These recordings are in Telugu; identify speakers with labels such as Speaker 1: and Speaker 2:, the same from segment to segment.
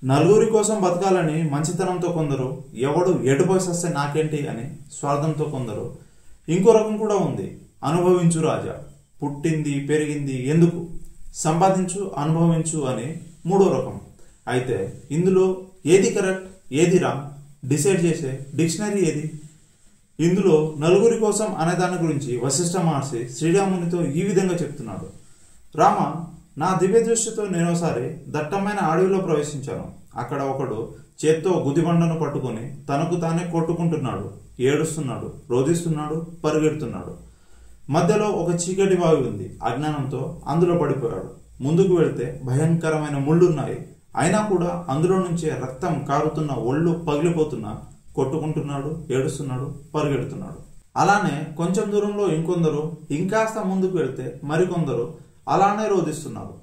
Speaker 1: నలుగురి కోసం బతకాలని మంచితనంతో కొందరు, ఎవడు ఎటుపోసొస్తే నాకేంటి అని స్వార్థంతో కొందరు. ఇంకో రకం కూడా ఉంది, అనుభవించు రాజా, పుట్టింది పెరిగింది ఎందుకు, సంపాదించు అనుభవించు అని మూడో రకం. అయితే ఇందులో ఏది కరెక్ట్ ఏది రాంగ్ డిసైడ్ చేసే డిక్షనరీ ఏది? ఇందులో నలుగురి కోసం అనే దాని గురించి వశిష్ఠ మహర్షి శ్రీరామునితో ఈ విధంగా చెప్తున్నాడు. రామ, నా దివ్య దృష్టితో నేనోసారి దట్టమైన అడవిలో ప్రవేశించాను. అక్కడ ఒకడు చేత్తో గుదిబండను పట్టుకుని తనకు తానే కొట్టుకుంటున్నాడు, ఏడుస్తున్నాడు, రోధిస్తున్నాడు, పరిగెడుతున్నాడు. మధ్యలో ఒక చీకటి బావి ఉంది. అజ్ఞానంతో అందులో పడిపోయాడు. ముందుకు వెళ్తే భయంకరమైన ముళ్ళున్నాయి. అయినా కూడా అందులో నుంచే రక్తం కారుతున్న, ఒళ్ళు పగిలిపోతున్నా కొట్టుకుంటున్నాడు, ఏడుస్తున్నాడు, పరిగెడుతున్నాడు. అలానే కొంచెం దూరంలో ఇంకొందరు, ఇంకాస్త ముందుకు వెళ్తే మరికొందరు అలానే రోధిస్తున్నారు.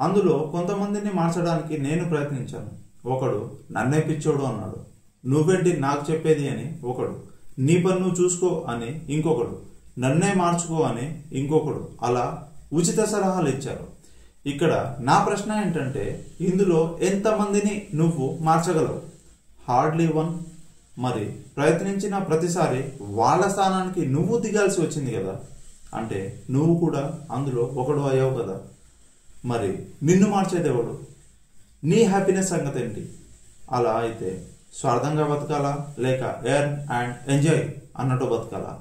Speaker 1: అందులో కొంతమందిని మార్చడానికి నేను ప్రయత్నించాను. ఒకడు నన్నే పిచ్చోడు అన్నాడు. నువ్వేంటి నాకు చెప్పేది అని ఒకడు, నీ పని నువ్వు చూసుకో అని ఇంకొకడు, నన్నే మార్చుకో అని ఇంకొకడు, అలా ఉచిత సలహాలు ఇచ్చారు. ఇక్కడ నా ప్రశ్న ఏంటంటే, ఇందులో ఎంతమందిని నువ్వు మార్చగలవు? Hardly one. మరి ప్రయత్నించిన ప్రతిసారి వాళ్ళ స్థానానికి నువ్వు దిగాల్సి వచ్చింది కదా, అంటే నువ్వు కూడా అందులో ఒకడు అయ్యావు కదా. మరి నిన్ను మార్చేది ఎవడు? నీ హ్యాపీనెస్ సంగతి ఏంటి? అలా అయితే స్వార్థంగా బతకాలా లేక ఎర్న్ అండ్ ఎంజాయ్ అన్నట్టు బతకాలా?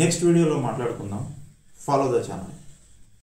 Speaker 1: నెక్స్ట్ వీడియోలో మాట్లాడుకుందాం. Follow the channel.